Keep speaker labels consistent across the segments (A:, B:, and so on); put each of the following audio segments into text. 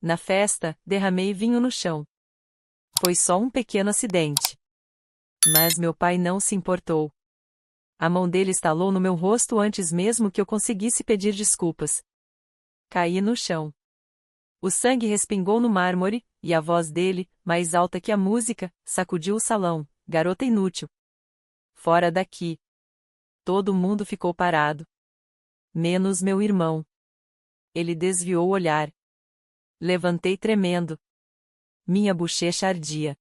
A: Na festa, derramei vinho no chão. Foi só um pequeno acidente. Mas meu pai não se importou. A mão dele estalou no meu rosto antes mesmo que eu conseguisse pedir desculpas. Caí no chão. O sangue respingou no mármore, e a voz dele, mais alta que a música, sacudiu o salão. Garota inútil. Fora daqui. Todo mundo ficou parado. Menos meu irmão. Ele desviou o olhar. Levantei tremendo. Minha bochecha ardia.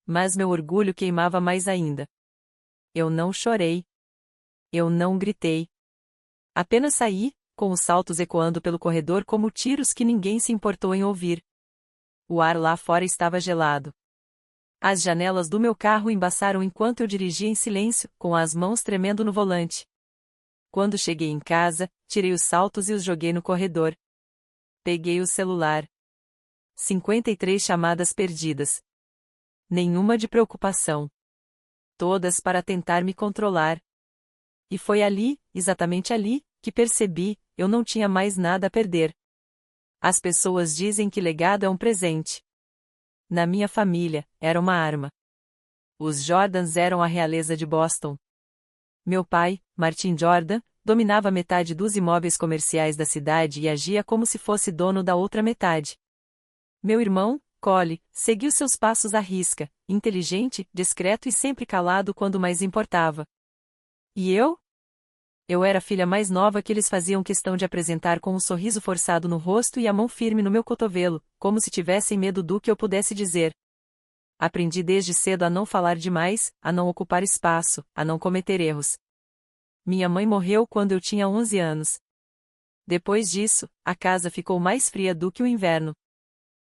A: Mas meu orgulho queimava mais ainda. Eu não chorei. Eu não gritei. Apenas saí, com os saltos ecoando pelo corredor como tiros que ninguém se importou em ouvir. O ar lá fora estava gelado. As janelas do meu carro embaçaram enquanto eu dirigia em silêncio, com as mãos tremendo no volante. Quando cheguei em casa, tirei os saltos e os joguei no corredor. Peguei o celular. 53 chamadas perdidas. Nenhuma de preocupação. Todas para tentar me controlar. E foi ali, exatamente ali, que percebi, eu não tinha mais nada a perder. As pessoas dizem que legado é um presente. Na minha família, era uma arma. Os Jordans eram a realeza de Boston. Meu pai, Martin Jordan, dominava metade dos imóveis comerciais da cidade e agia como se fosse dono da outra metade. Meu irmão, Cole, seguiu seus passos à risca, inteligente, discreto e sempre calado quando mais importava. E eu? Eu era a filha mais nova que eles faziam questão de apresentar com um sorriso forçado no rosto e a mão firme no meu cotovelo, como se tivessem medo do que eu pudesse dizer. Aprendi desde cedo a não falar demais, a não ocupar espaço, a não cometer erros. Minha mãe morreu quando eu tinha 11 anos. Depois disso, a casa ficou mais fria do que o inverno.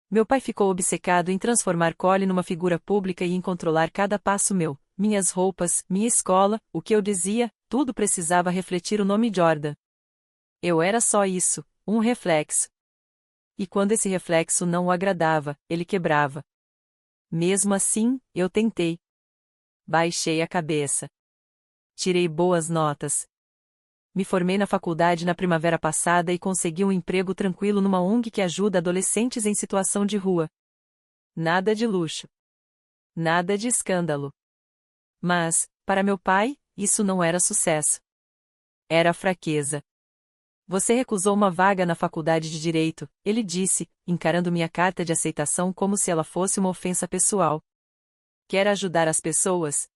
A: Meu pai ficou obcecado em transformar Cole numa figura pública e em controlar cada passo meu, minhas roupas, minha escola, o que eu dizia, tudo precisava refletir o nome Jordan. Eu era só isso, um reflexo. E quando esse reflexo não o agradava, ele quebrava. Mesmo assim, eu tentei. Baixei a cabeça. Tirei boas notas. Me formei na faculdade na primavera passada e consegui um emprego tranquilo numa ONG que ajuda adolescentes em situação de rua. Nada de luxo. Nada de escândalo. Mas, para meu pai, isso não era sucesso. Era fraqueza. Você recusou uma vaga na faculdade de Direito, ele disse, encarando minha carta de aceitação como se ela fosse uma ofensa pessoal. Quer ajudar as pessoas?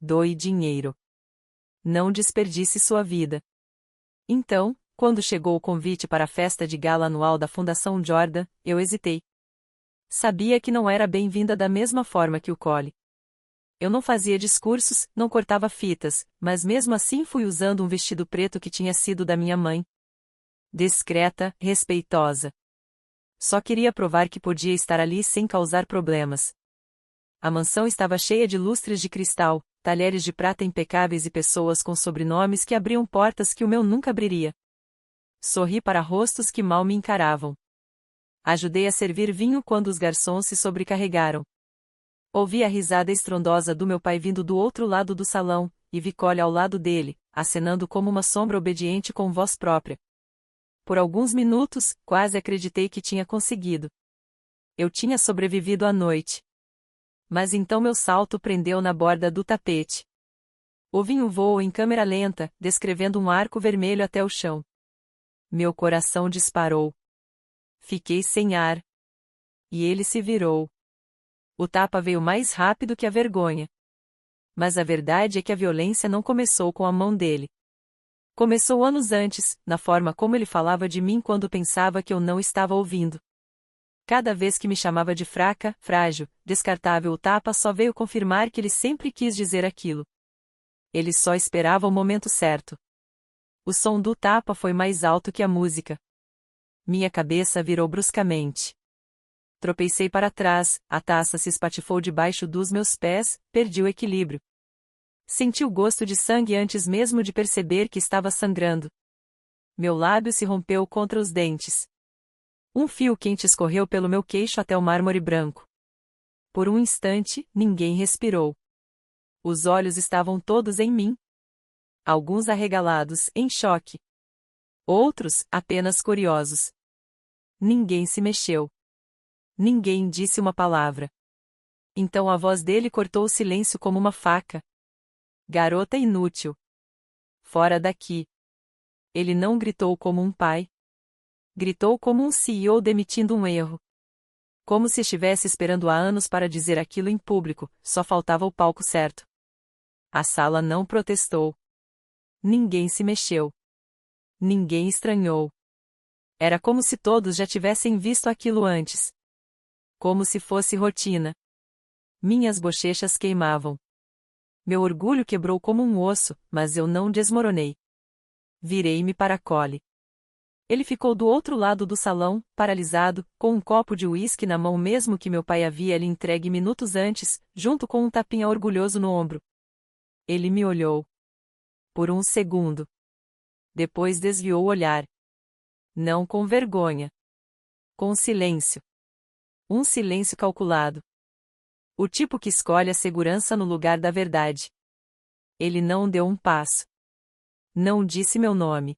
A: Doe dinheiro. Não desperdice sua vida. Então, quando chegou o convite para a festa de gala anual da Fundação Jordan, eu hesitei. Sabia que não era bem-vinda da mesma forma que o Cole. Eu não fazia discursos, não cortava fitas, mas mesmo assim fui usando um vestido preto que tinha sido da minha mãe. Discreta, respeitosa. Só queria provar que podia estar ali sem causar problemas. A mansão estava cheia de lustres de cristal, talheres de prata impecáveis e pessoas com sobrenomes que abriam portas que o meu nunca abriria. Sorri para rostos que mal me encaravam. Ajudei a servir vinho quando os garçons se sobrecarregaram. Ouvi a risada estrondosa do meu pai vindo do outro lado do salão, e vi Cole ao lado dele, acenando como uma sombra obediente com voz própria. Por alguns minutos, quase acreditei que tinha conseguido. Eu tinha sobrevivido à noite. Mas então meu salto prendeu na borda do tapete. O vinho voou em câmera lenta, descrevendo um arco vermelho até o chão. Meu coração disparou. Fiquei sem ar. E ele se virou. O tapa veio mais rápido que a vergonha. Mas a verdade é que a violência não começou com a mão dele. Começou anos antes, na forma como ele falava de mim quando pensava que eu não estava ouvindo. Cada vez que me chamava de fraca, frágil, descartável, o tapa só veio confirmar que ele sempre quis dizer aquilo. Ele só esperava o momento certo. O som do tapa foi mais alto que a música. Minha cabeça virou bruscamente. Tropecei para trás, a taça se espatifou debaixo dos meus pés, perdi o equilíbrio. Senti o gosto de sangue antes mesmo de perceber que estava sangrando. Meu lábio se rompeu contra os dentes. Um fio quente escorreu pelo meu queixo até o mármore branco. Por um instante, ninguém respirou. Os olhos estavam todos em mim. Alguns arregalados, em choque. Outros, apenas curiosos. Ninguém se mexeu. Ninguém disse uma palavra. Então a voz dele cortou o silêncio como uma faca. Garota inútil. Fora daqui. Ele não gritou como um pai. Gritou como um CEO demitindo um erro. Como se estivesse esperando há anos para dizer aquilo em público, só faltava o palco certo. A sala não protestou. Ninguém se mexeu. Ninguém estranhou. Era como se todos já tivessem visto aquilo antes. Como se fosse rotina. Minhas bochechas queimavam. Meu orgulho quebrou como um osso, mas eu não desmoronei. Virei-me para Cole. Ele ficou do outro lado do salão, paralisado, com um copo de uísque na mão mesmo que meu pai havia lhe entregue minutos antes, junto com um tapinha orgulhoso no ombro. Ele me olhou. Por um segundo. Depois desviou o olhar. Não com vergonha. Com silêncio. Um silêncio calculado. O tipo que escolhe a segurança no lugar da verdade. Ele não deu um passo. Não disse meu nome.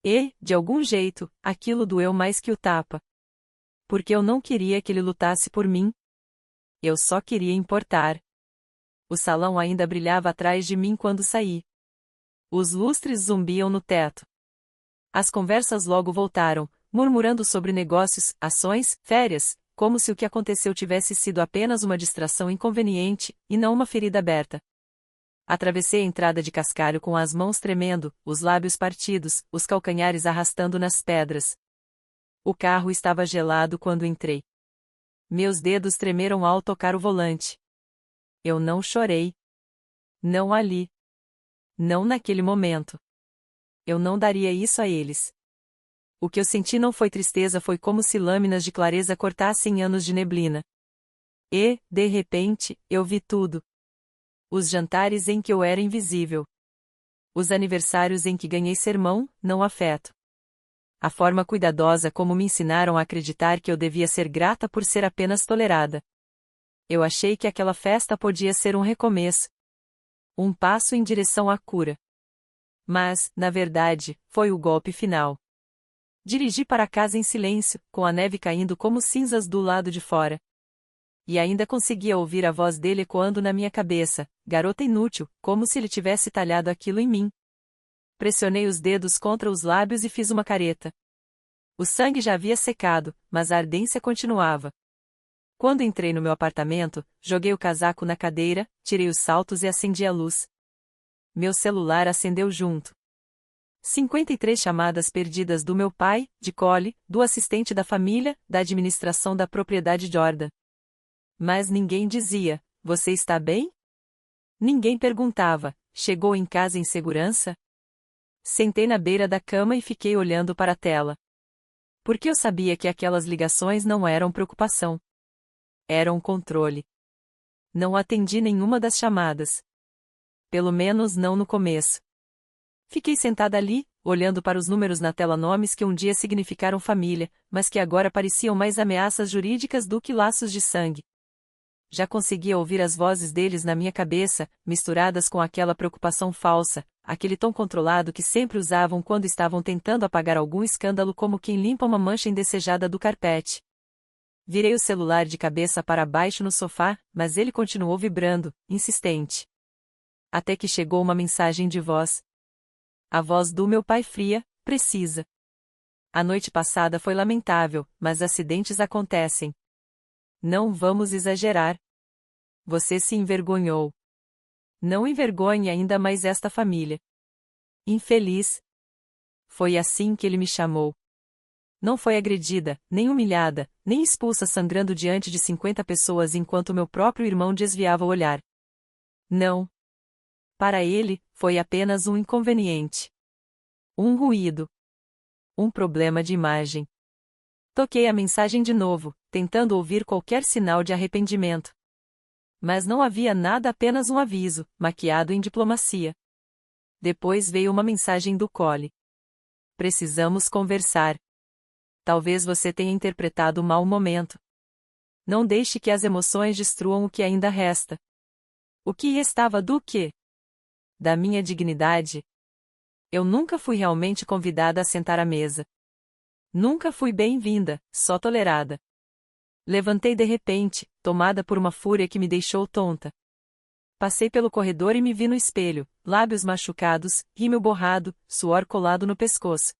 A: E, de algum jeito, aquilo doeu mais que o tapa. Porque eu não queria que ele lutasse por mim. Eu só queria importar. O salão ainda brilhava atrás de mim quando saí. Os lustres zumbiam no teto. As conversas logo voltaram, murmurando sobre negócios, ações, férias, como se o que aconteceu tivesse sido apenas uma distração inconveniente, e não uma ferida aberta. Atravessei a entrada de cascalho com as mãos tremendo, os lábios partidos, os calcanhares arrastando nas pedras. O carro estava gelado quando entrei. Meus dedos tremeram ao tocar o volante. Eu não chorei. Não ali. Não naquele momento. Eu não daria isso a eles. O que eu senti não foi tristeza, foi como se lâminas de clareza cortassem anos de neblina. E, de repente, eu vi tudo. Os jantares em que eu era invisível. Os aniversários em que ganhei sermão, não afeto. A forma cuidadosa como me ensinaram a acreditar que eu devia ser grata por ser apenas tolerada. Eu achei que aquela festa podia ser um recomeço. Um passo em direção à cura. Mas, na verdade, foi o golpe final. Dirigi para casa em silêncio, com a neve caindo como cinzas do lado de fora. E ainda conseguia ouvir a voz dele ecoando na minha cabeça, garota inútil, como se ele tivesse talhado aquilo em mim. Pressionei os dedos contra os lábios e fiz uma careta. O sangue já havia secado, mas a ardência continuava. Quando entrei no meu apartamento, joguei o casaco na cadeira, tirei os saltos e acendi a luz. Meu celular acendeu junto. 53 chamadas perdidas do meu pai, de Cole, do assistente da família, da administração da propriedade Jordan. Mas ninguém dizia, você está bem? Ninguém perguntava, chegou em casa em segurança? Sentei na beira da cama e fiquei olhando para a tela. Porque eu sabia que aquelas ligações não eram preocupação. Eram controle. Não atendi nenhuma das chamadas. Pelo menos não no começo. Fiquei sentada ali, olhando para os números na tela, nomes que um dia significaram família, mas que agora pareciam mais ameaças jurídicas do que laços de sangue. Já conseguia ouvir as vozes deles na minha cabeça, misturadas com aquela preocupação falsa, aquele tom controlado que sempre usavam quando estavam tentando apagar algum escândalo, como quem limpa uma mancha indesejada do carpete. Virei o celular de cabeça para baixo no sofá, mas ele continuou vibrando, insistente. Até que chegou uma mensagem de voz. A voz do meu pai, fria, precisa. A noite passada foi lamentável, mas acidentes acontecem. Não vamos exagerar. Você se envergonhou. Não envergonhe ainda mais esta família. Infeliz. Foi assim que ele me chamou. Não foi agredida, nem humilhada, nem expulsa sangrando diante de 50 pessoas enquanto meu próprio irmão desviava o olhar. Não. Para ele, foi apenas um inconveniente. Um ruído. Um problema de imagem. Toquei a mensagem de novo, tentando ouvir qualquer sinal de arrependimento. Mas não havia nada, apenas um aviso, maquiado em diplomacia. Depois veio uma mensagem do Cole. Precisamos conversar. Talvez você tenha interpretado mal o momento. Não deixe que as emoções destruam o que ainda resta. O que restava do quê? Da minha dignidade. Eu nunca fui realmente convidada a sentar à mesa. Nunca fui bem-vinda, só tolerada. Levantei de repente, tomada por uma fúria que me deixou tonta. Passei pelo corredor e me vi no espelho, lábios machucados, rímel borrado, suor colado no pescoço.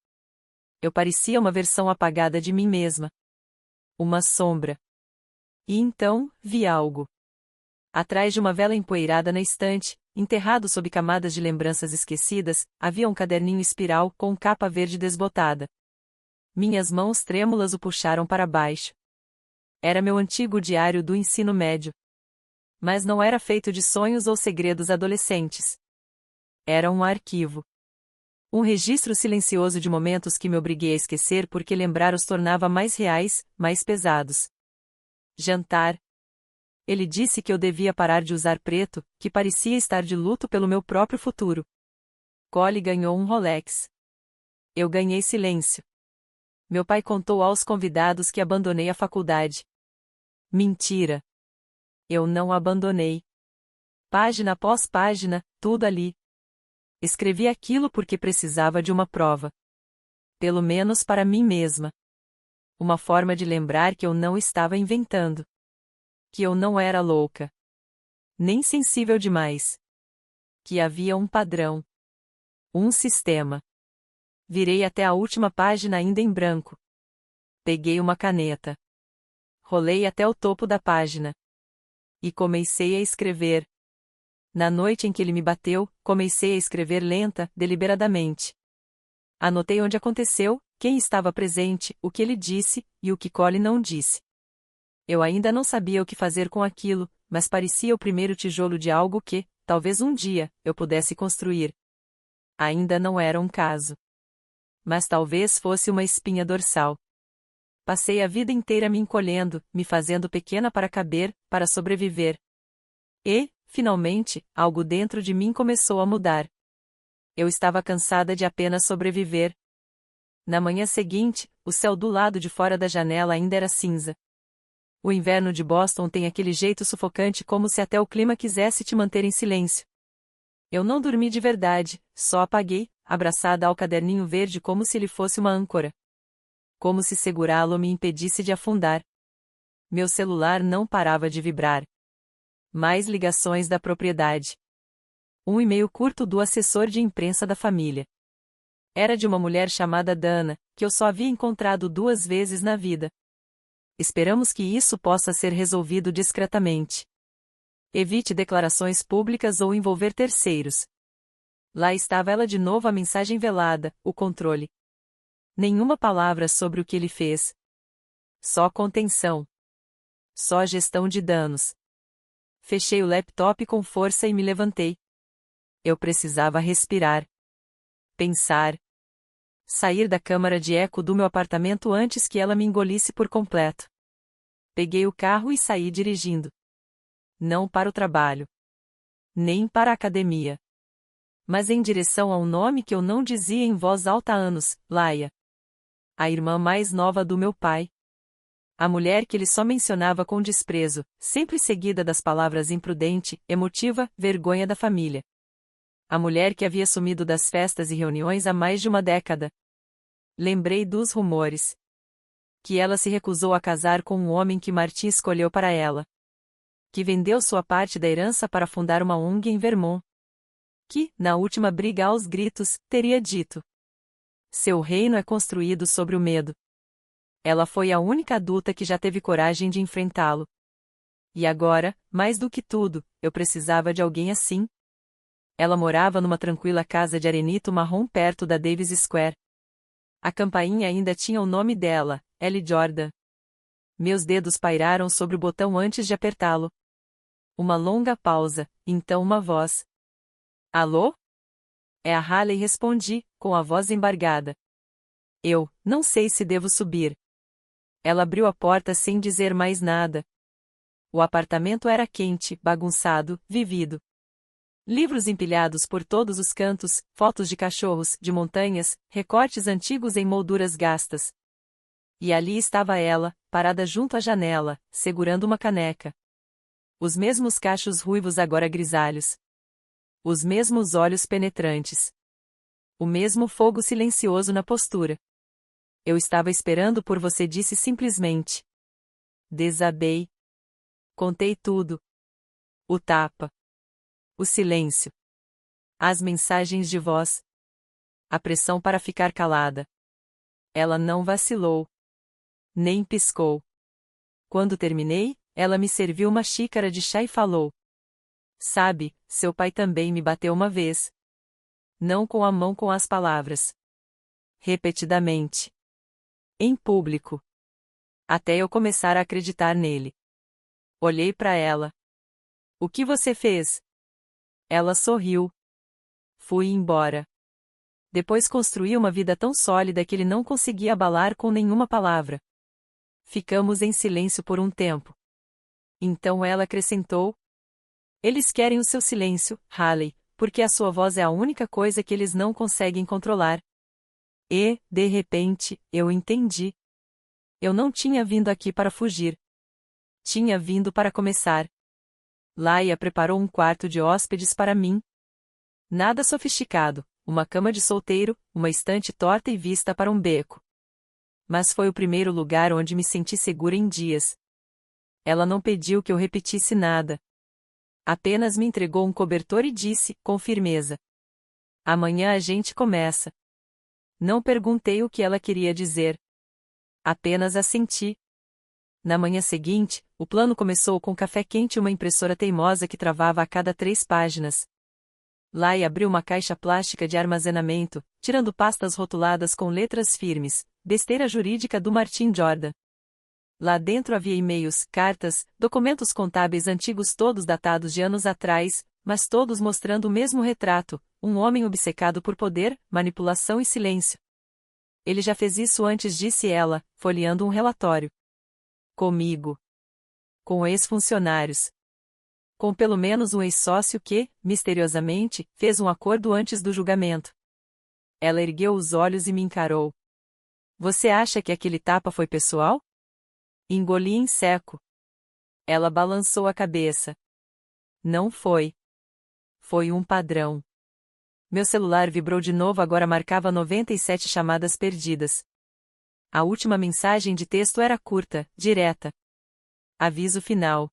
A: Eu parecia uma versão apagada de mim mesma. Uma sombra. E então, vi algo. Atrás de uma vela empoeirada na estante, enterrado sob camadas de lembranças esquecidas, havia um caderninho espiral com capa verde desbotada. Minhas mãos trêmulas o puxaram para baixo. Era meu antigo diário do ensino médio. Mas não era feito de sonhos ou segredos adolescentes. Era um arquivo. Um registro silencioso de momentos que me obriguei a esquecer porque lembrar os tornava mais reais, mais pesados. Jantar. Ele disse que eu devia parar de usar preto, que parecia estar de luto pelo meu próprio futuro. Cole ganhou um Rolex. Eu ganhei silêncio. Meu pai contou aos convidados que abandonei a faculdade. Mentira. Eu não abandonei. Página após página, tudo ali. Escrevi aquilo porque precisava de uma prova. Pelo menos para mim mesma. Uma forma de lembrar que eu não estava inventando. Que eu não era louca. Nem sensível demais. Que havia um padrão. Um sistema. Virei até a última página ainda em branco. Peguei uma caneta. Rolei até o topo da página. E comecei a escrever. Na noite em que ele me bateu, comecei a escrever lenta, deliberadamente. Anotei onde aconteceu, quem estava presente, o que ele disse, e o que Cole não disse. Eu ainda não sabia o que fazer com aquilo, mas parecia o primeiro tijolo de algo que, talvez um dia, eu pudesse construir. Ainda não era um caso. Mas talvez fosse uma espinha dorsal. Passei a vida inteira me encolhendo, me fazendo pequena para caber, para sobreviver. E, finalmente, algo dentro de mim começou a mudar. Eu estava cansada de apenas sobreviver. Na manhã seguinte, o céu do lado de fora da janela ainda era cinza. O inverno de Boston tem aquele jeito sufocante como se até o clima quisesse te manter em silêncio. Eu não dormi de verdade, só apaguei, abraçada ao caderninho verde como se ele fosse uma âncora. Como se segurá-lo me impedisse de afundar. Meu celular não parava de vibrar. Mais ligações da propriedade. Um e-mail curto do assessor de imprensa da família. Era de uma mulher chamada Dana, que eu só havia encontrado 2 vezes na vida. Esperamos que isso possa ser resolvido discretamente. Evite declarações públicas ou envolver terceiros. Lá estava ela de novo, a mensagem velada, o controle. Nenhuma palavra sobre o que ele fez. Só contenção. Só gestão de danos. Fechei o laptop com força e me levantei. Eu precisava respirar. Pensar. Sair da câmara de eco do meu apartamento antes que ela me engolisse por completo. Peguei o carro e saí dirigindo. Não para o trabalho. Nem para a academia. Mas em direção a um nome que eu não dizia em voz alta há anos, Laia. A irmã mais nova do meu pai. A mulher que ele só mencionava com desprezo, sempre seguida das palavras imprudente, emotiva, vergonha da família. A mulher que havia sumido das festas e reuniões há mais de uma década. Lembrei dos rumores. Que ela se recusou a casar com um homem que Martin escolheu para ela. Que vendeu sua parte da herança para fundar uma ONG em Vermont. Que, na última briga aos gritos, teria dito: seu reino é construído sobre o medo. Ela foi a única adulta que já teve coragem de enfrentá-lo. E agora, mais do que tudo, eu precisava de alguém assim. Ela morava numa tranquila casa de arenito marrom perto da Davis Square. A campainha ainda tinha o nome dela, Ellie Jordan. Meus dedos pairaram sobre o botão antes de apertá-lo. Uma longa pausa, então uma voz. Alô? É a Haley, respondi, com a voz embargada. Eu, não sei se devo subir. Ela abriu a porta sem dizer mais nada. O apartamento era quente, bagunçado, vivido. Livros empilhados por todos os cantos, fotos de cachorros, de montanhas, recortes antigos em molduras gastas. E ali estava ela, parada junto à janela, segurando uma caneca. Os mesmos cachos ruivos agora grisalhos. Os mesmos olhos penetrantes. O mesmo fogo silencioso na postura. Eu estava esperando por você, disse simplesmente. Desabei. Contei tudo. O tapa. O silêncio. As mensagens de voz. A pressão para ficar calada. Ela não vacilou. Nem piscou. Quando terminei, ela me serviu uma xícara de chá e falou: Sabe, seu pai também me bateu uma vez. Não com a mão, com as palavras. Repetidamente. Em público. Até eu começar a acreditar nele. Olhei para ela. O que você fez? Ela sorriu. Fui embora. Depois construí uma vida tão sólida que ele não conseguia abalar com nenhuma palavra. Ficamos em silêncio por um tempo. Então ela acrescentou: Eles querem o seu silêncio, Haley, porque a sua voz é a única coisa que eles não conseguem controlar. E, de repente, eu entendi. Eu não tinha vindo aqui para fugir. Tinha vindo para começar. Laia preparou um quarto de hóspedes para mim. Nada sofisticado, uma cama de solteiro, uma estante torta e vista para um beco. Mas foi o primeiro lugar onde me senti segura em dias. Ela não pediu que eu repetisse nada. Apenas me entregou um cobertor e disse, com firmeza: Amanhã a gente começa. Não perguntei o que ela queria dizer. Apenas assenti. Na manhã seguinte, o plano começou com café quente e uma impressora teimosa que travava a cada 3 páginas. Lai abriu uma caixa plástica de armazenamento, tirando pastas rotuladas com letras firmes, besteira jurídica do Martin Jordan. Lá dentro havia e-mails, cartas, documentos contábeis antigos, todos datados de anos atrás, mas todos mostrando o mesmo retrato: um homem obcecado por poder, manipulação e silêncio. Ele já fez isso antes, disse ela, folheando um relatório. Comigo. Com ex-funcionários. Com pelo menos um ex-sócio que, misteriosamente, fez um acordo antes do julgamento. Ela ergueu os olhos e me encarou. Você acha que aquele tapa foi pessoal? Engoli em seco. Ela balançou a cabeça. Não foi. Foi um padrão. Meu celular vibrou de novo, agora marcava 97 chamadas perdidas. A última mensagem de texto era curta, direta. Aviso final.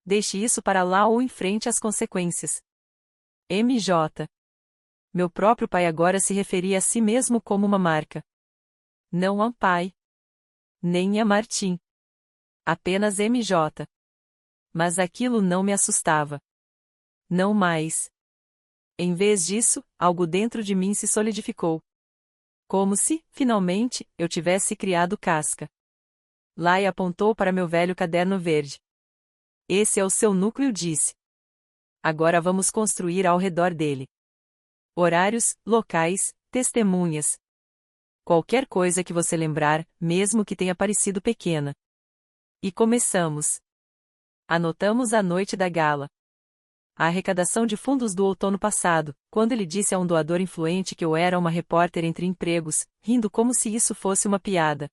A: Deixe isso para lá ou enfrente as consequências. MJ. Meu próprio pai agora se referia a si mesmo como uma marca. Não a pai. Nem a Martim. Apenas MJ. Mas aquilo não me assustava. Não mais. Em vez disso, algo dentro de mim se solidificou. Como se, finalmente, eu tivesse criado casca. Lai apontou para meu velho caderno verde. Esse é o seu núcleo, disse. Agora vamos construir ao redor dele. Horários, locais, testemunhas. Qualquer coisa que você lembrar, mesmo que tenha parecido pequena. E começamos. Anotamos a noite da gala. A arrecadação de fundos do outono passado, quando ele disse a um doador influente que eu era uma repórter entre empregos, rindo como se isso fosse uma piada.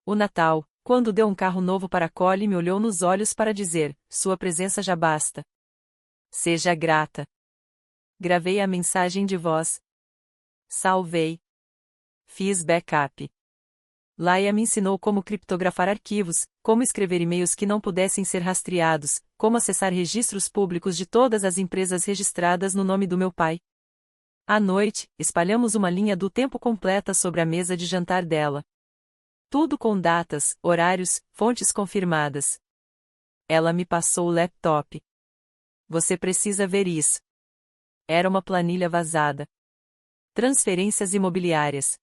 A: O Natal, quando deu um carro novo para Collie e me olhou nos olhos para dizer: sua presença já basta. Seja grata. Gravei a mensagem de voz. Salvei. Fiz backup. Laia me ensinou como criptografar arquivos, como escrever e-mails que não pudessem ser rastreados, como acessar registros públicos de todas as empresas registradas no nome do meu pai. À noite, espalhamos uma linha do tempo completa sobre a mesa de jantar dela. Tudo com datas, horários, fontes confirmadas. Ela me passou o laptop. Você precisa ver isso. Era uma planilha vazada. Transferências imobiliárias.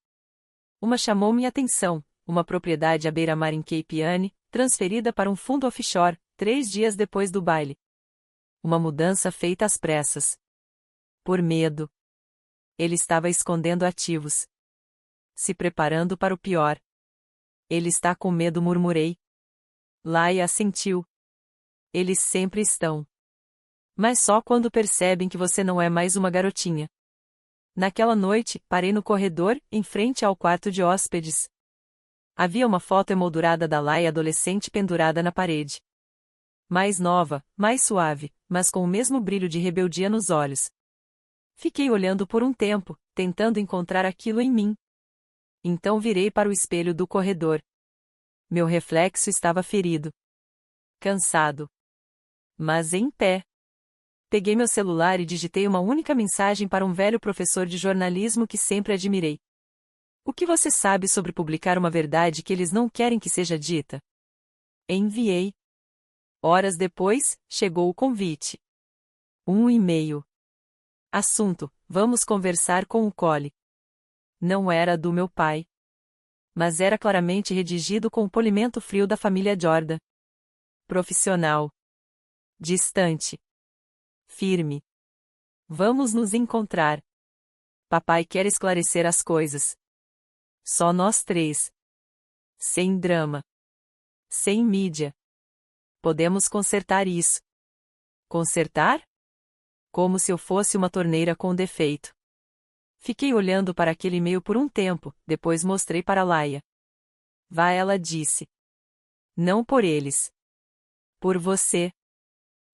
A: Uma chamou minha atenção, uma propriedade à beira-mar em Cape Ann, transferida para um fundo offshore, 3 dias depois do baile. Uma mudança feita às pressas. Por medo. Ele estava escondendo ativos. Se preparando para o pior. Ele está com medo, murmurei. Laia assentiu. Eles sempre estão. Mas só quando percebem que você não é mais uma garotinha. Naquela noite, parei no corredor, em frente ao quarto de hóspedes. Havia uma foto emoldurada da Laia adolescente pendurada na parede. Mais nova, mais suave, mas com o mesmo brilho de rebeldia nos olhos. Fiquei olhando por um tempo, tentando encontrar aquilo em mim. Então virei para o espelho do corredor. Meu reflexo estava ferido. Cansado. Mas em pé. Peguei meu celular e digitei uma única mensagem para um velho professor de jornalismo que sempre admirei. O que você sabe sobre publicar uma verdade que eles não querem que seja dita? Enviei. Horas depois, chegou o convite. Um e-mail. Assunto: vamos conversar com o Cole. Não era do meu pai. Mas era claramente redigido com o polimento frio da família Jordan. Profissional. Distante. Firme. Vamos nos encontrar. Papai quer esclarecer as coisas. Só nós três. Sem drama. Sem mídia. Podemos consertar isso. Consertar? Como se eu fosse uma torneira com defeito. Fiquei olhando para aquele e-mail por um tempo, depois mostrei para Laia. Vá, ela disse. Não por eles. Por você.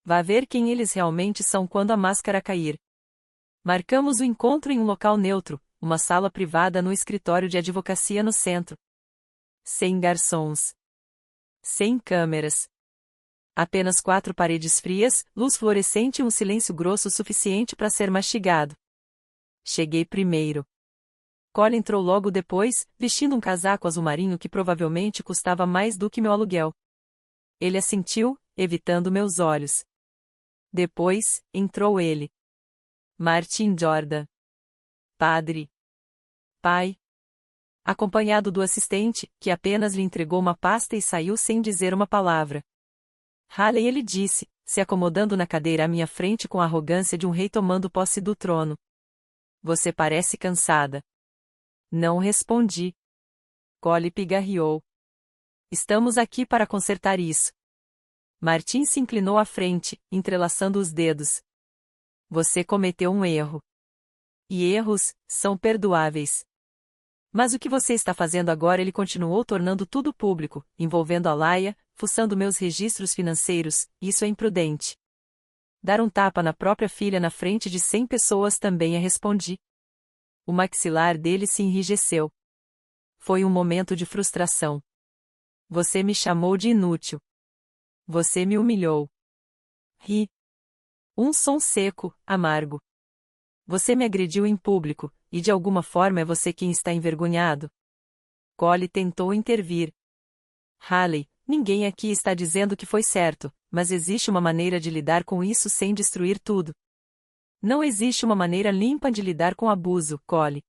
A: Vá ver quem eles realmente são quando a máscara cair. Marcamos o encontro em um local neutro, uma sala privada no escritório de advocacia no centro. Sem garçons. Sem câmeras. Apenas 4 paredes frias, luz fluorescente e um silêncio grosso suficiente para ser mastigado. Cheguei primeiro. Cole entrou logo depois, vestindo um casaco azul marinho que provavelmente custava mais do que meu aluguel. Ele assentiu, evitando meus olhos. Depois, entrou ele. Martin Jordan. Padre. Pai. Acompanhado do assistente, que apenas lhe entregou uma pasta e saiu sem dizer uma palavra. Haley, ele disse, se acomodando na cadeira à minha frente com a arrogância de um rei tomando posse do trono. Você parece cansada. Não respondi. Cole pigarreou. Estamos aqui para consertar isso. Martin se inclinou à frente, entrelaçando os dedos. Você cometeu um erro. E erros são perdoáveis. Mas o que você está fazendo agora? Ele continuou tornando tudo público, envolvendo a Laia, fuçando meus registros financeiros, isso é imprudente. Dar um tapa na própria filha na frente de 100 pessoas também respondi. O maxilar dele se enrijeceu. Foi um momento de frustração. Você me chamou de inútil. Você me humilhou. Ri. Um som seco, amargo. Você me agrediu em público, e de alguma forma é você quem está envergonhado. Cole tentou intervir. Haley, ninguém aqui está dizendo que foi certo, mas existe uma maneira de lidar com isso sem destruir tudo. Não existe uma maneira limpa de lidar com abuso, Cole.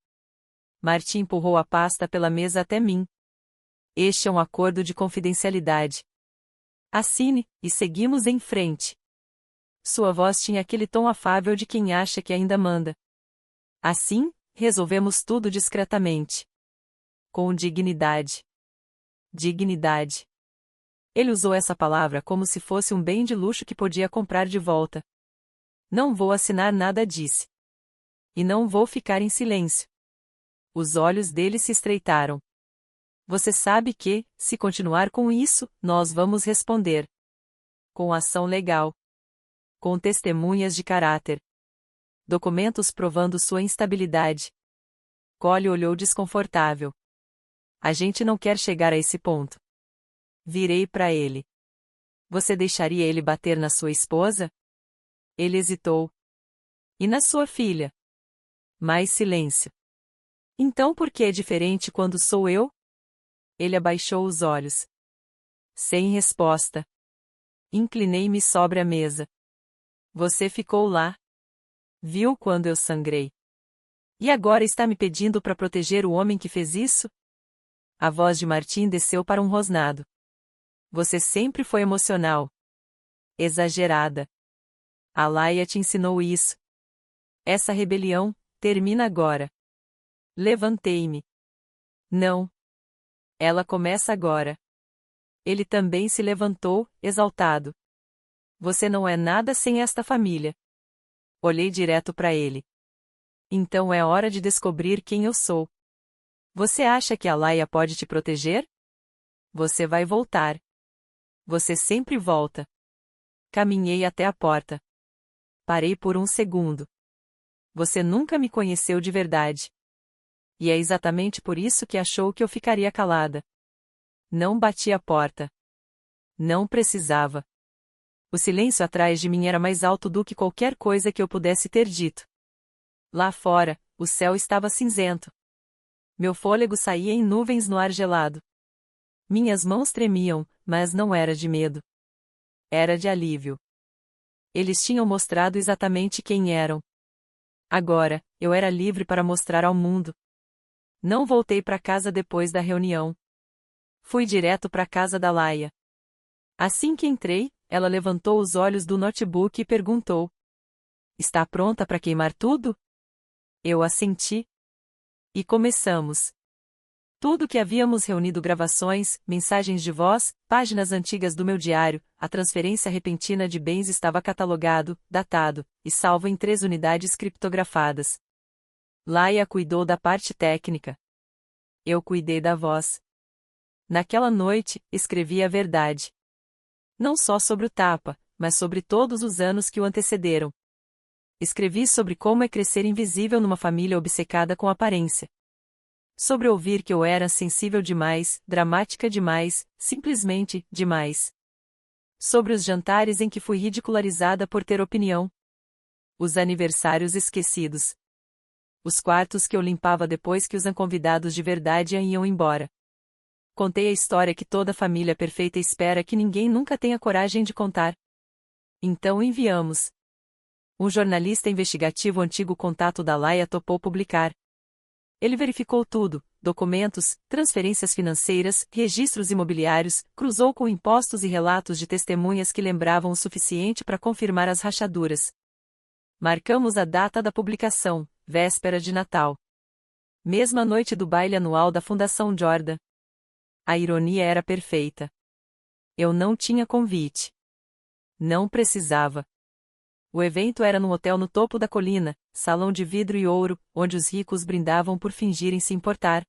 A: Martin empurrou a pasta pela mesa até mim. Este é um acordo de confidencialidade. Assine, e seguimos em frente. Sua voz tinha aquele tom afável de quem acha que ainda manda. Assim, resolvemos tudo discretamente. Com dignidade. Dignidade. Ele usou essa palavra como se fosse um bem de luxo que podia comprar de volta. Não vou assinar nada, disse. E não vou ficar em silêncio. Os olhos dele se estreitaram. Você sabe que, se continuar com isso, nós vamos responder. Com ação legal. Com testemunhas de caráter. Documentos provando sua instabilidade. Cole olhou desconfortável. A gente não quer chegar a esse ponto. Virei para ele. Você deixaria ele bater na sua esposa? Ele hesitou. E na sua filha? Mais silêncio. Então por que é diferente quando sou eu? Ele abaixou os olhos. Sem resposta. Inclinei-me sobre a mesa. Você ficou lá. Viu quando eu sangrei. E agora está me pedindo para proteger o homem que fez isso? A voz de Martin desceu para um rosnado. Você sempre foi emocional. Exagerada. A Laia te ensinou isso. Essa rebelião termina agora. Levantei-me. Não. Ela começa agora. Ele também se levantou, exaltado. Você não é nada sem esta família. Olhei direto para ele. Então é hora de descobrir quem eu sou. Você acha que a Laia pode te proteger? Você vai voltar. Você sempre volta. Caminhei até a porta. Parei por um segundo. Você nunca me conheceu de verdade. E é exatamente por isso que achou que eu ficaria calada. Não bati a porta. Não precisava. O silêncio atrás de mim era mais alto do que qualquer coisa que eu pudesse ter dito. Lá fora, o céu estava cinzento. Meu fôlego saía em nuvens no ar gelado. Minhas mãos tremiam, mas não era de medo. Era de alívio. Eles tinham mostrado exatamente quem eram. Agora, eu era livre para mostrar ao mundo. Não voltei para casa depois da reunião. Fui direto para a casa da Laia. Assim que entrei, ela levantou os olhos do notebook e perguntou: Está pronta para queimar tudo? Eu assenti. E começamos. Tudo que havíamos reunido, gravações, mensagens de voz, páginas antigas do meu diário, a transferência repentina de bens, estava catalogado, datado, e salvo em 3 unidades criptografadas. Laia cuidou da parte técnica. Eu cuidei da voz. Naquela noite, escrevi a verdade. Não só sobre o tapa, mas sobre todos os anos que o antecederam. Escrevi sobre como é crescer invisível numa família obcecada com aparência. Sobre ouvir que eu era sensível demais, dramática demais, simplesmente demais. Sobre os jantares em que fui ridicularizada por ter opinião. Os aniversários esquecidos. Os quartos que eu limpava depois que os convidados de verdade iam embora. Contei a história que toda família perfeita espera que ninguém nunca tenha coragem de contar. Então enviamos. Um jornalista investigativo, antigo contato da Laia, topou publicar. Ele verificou tudo: documentos, transferências financeiras, registros imobiliários, cruzou com impostos e relatos de testemunhas que lembravam o suficiente para confirmar as rachaduras. Marcamos a data da publicação, véspera de Natal. Mesma noite do baile anual da Fundação Jordan. A ironia era perfeita. Eu não tinha convite. Não precisava. O evento era num hotel no topo da colina, salão de vidro e ouro, onde os ricos brindavam por fingirem se importar.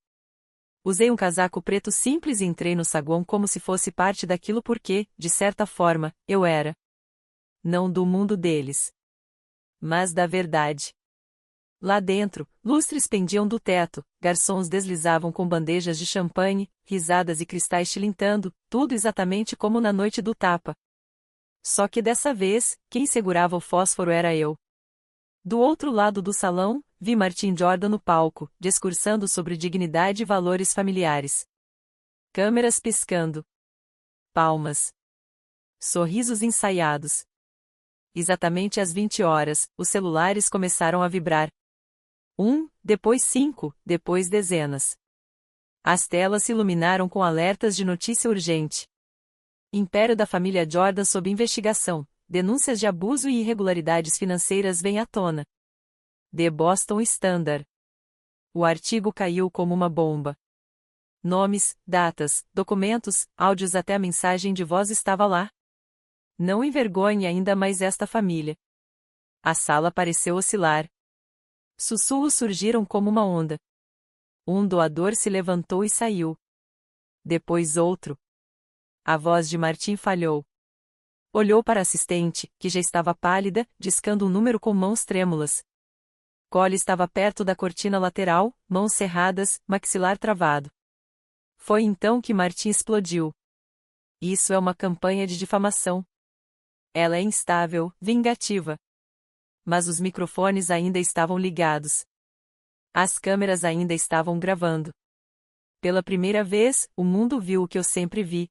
A: Usei um casaco preto simples e entrei no saguão como se fosse parte daquilo porque, de certa forma, eu era. Não do mundo deles, mas da verdade. Lá dentro, lustres pendiam do teto, garçons deslizavam com bandejas de champanhe, risadas e cristais tilintando, tudo exatamente como na noite do tapa. Só que dessa vez, quem segurava o fósforo era eu. Do outro lado do salão, vi Martin Jordan no palco, discursando sobre dignidade e valores familiares. Câmeras piscando. Palmas. Sorrisos ensaiados. Exatamente às 20 horas, os celulares começaram a vibrar. 1, depois 5, depois dezenas. As telas se iluminaram com alertas de notícia urgente. Império da família Jordan sob investigação. Denúncias de abuso e irregularidades financeiras vêm à tona. The Boston Standard. O artigo caiu como uma bomba. Nomes, datas, documentos, áudios, até a mensagem de voz estava lá. Não envergonhe ainda mais esta família. A sala pareceu oscilar. Sussurros surgiram como uma onda. Um doador se levantou e saiu. Depois outro. A voz de Martin falhou. Olhou para a assistente, que já estava pálida, discando um número com mãos trêmulas. Cole estava perto da cortina lateral, mãos cerradas, maxilar travado. Foi então que Martin explodiu. Isso é uma campanha de difamação. Ela é instável, vingativa. Mas os microfones ainda estavam ligados. As câmeras ainda estavam gravando. Pela primeira vez, o mundo viu o que eu sempre vi.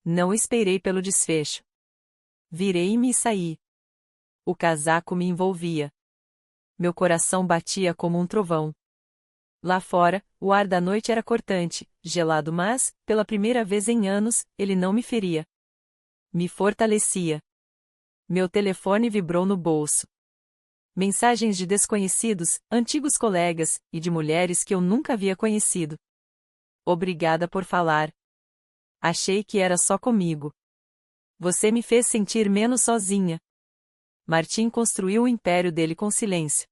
A: Não esperei pelo desfecho. Virei-me e saí. O casaco me envolvia. Meu coração batia como um trovão. Lá fora, o ar da noite era cortante, gelado, mas, pela primeira vez em anos, ele não me feria. Me fortalecia. Meu telefone vibrou no bolso. Mensagens de desconhecidos, antigos colegas, e de mulheres que eu nunca havia conhecido. Obrigada por falar. Achei que era só comigo. Você me fez sentir menos sozinha. Martin construiu o império dele com silêncio.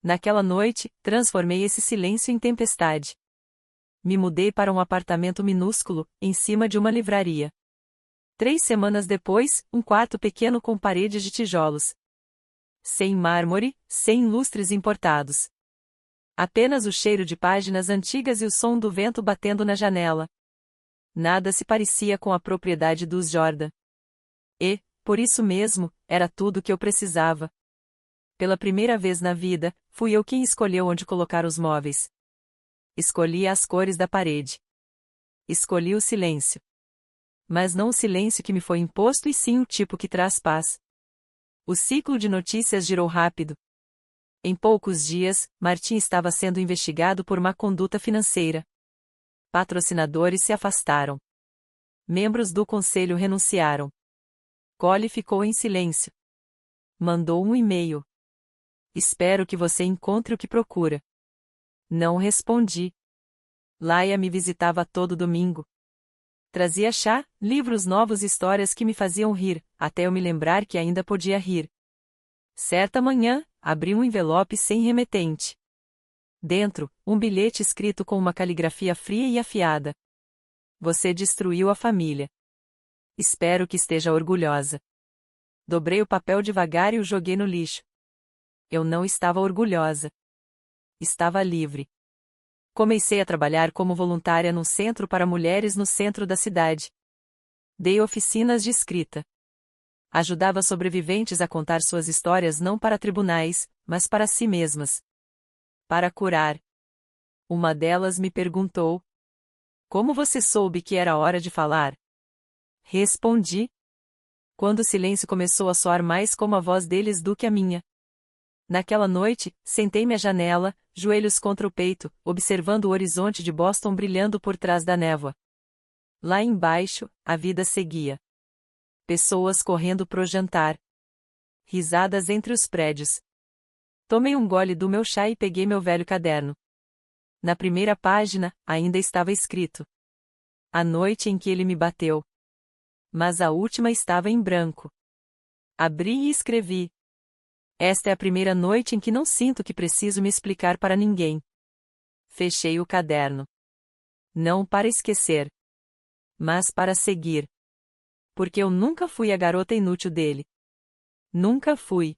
A: Naquela noite, transformei esse silêncio em tempestade. Me mudei para um apartamento minúsculo, em cima de uma livraria. 3 semanas depois, um quarto pequeno com paredes de tijolos. Sem mármore, sem lustres importados. Apenas o cheiro de páginas antigas e o som do vento batendo na janela. Nada se parecia com a propriedade dos Jordan. E, por isso mesmo, era tudo o que eu precisava. Pela primeira vez na vida, fui eu quem escolheu onde colocar os móveis. Escolhi as cores da parede. Escolhi o silêncio. Mas não o silêncio que me foi imposto e sim o tipo que traz paz. O ciclo de notícias girou rápido. Em poucos dias, Martim estava sendo investigado por má conduta financeira. Patrocinadores se afastaram. Membros do conselho renunciaram. Cole ficou em silêncio. Mandou um e-mail. Espero que você encontre o que procura. Não respondi. Laia me visitava todo domingo. Trazia chá, livros novos e histórias que me faziam rir, até eu me lembrar que ainda podia rir. Certa manhã, abri um envelope sem remetente. Dentro, um bilhete escrito com uma caligrafia fria e afiada. Você destruiu a família. Espero que esteja orgulhosa. Dobrei o papel devagar e o joguei no lixo. Eu não estava orgulhosa. Estava livre. Comecei a trabalhar como voluntária num centro para mulheres no centro da cidade. Dei oficinas de escrita. Ajudava sobreviventes a contar suas histórias não para tribunais, mas para si mesmas. Para curar. Uma delas me perguntou: como você soube que era hora de falar? Respondi. Quando o silêncio começou a soar mais como a voz deles do que a minha. Naquela noite, sentei-me à janela, joelhos contra o peito, observando o horizonte de Boston brilhando por trás da névoa. Lá embaixo, a vida seguia. Pessoas correndo pro jantar. Risadas entre os prédios. Tomei um gole do meu chá e peguei meu velho caderno. Na primeira página, ainda estava escrito: a noite em que ele me bateu. Mas a última estava em branco. Abri e escrevi: esta é a primeira noite em que não sinto que preciso me explicar para ninguém. Fechei o caderno. Não para esquecer, mas para seguir. Porque eu nunca fui a garota inútil dele. Nunca fui.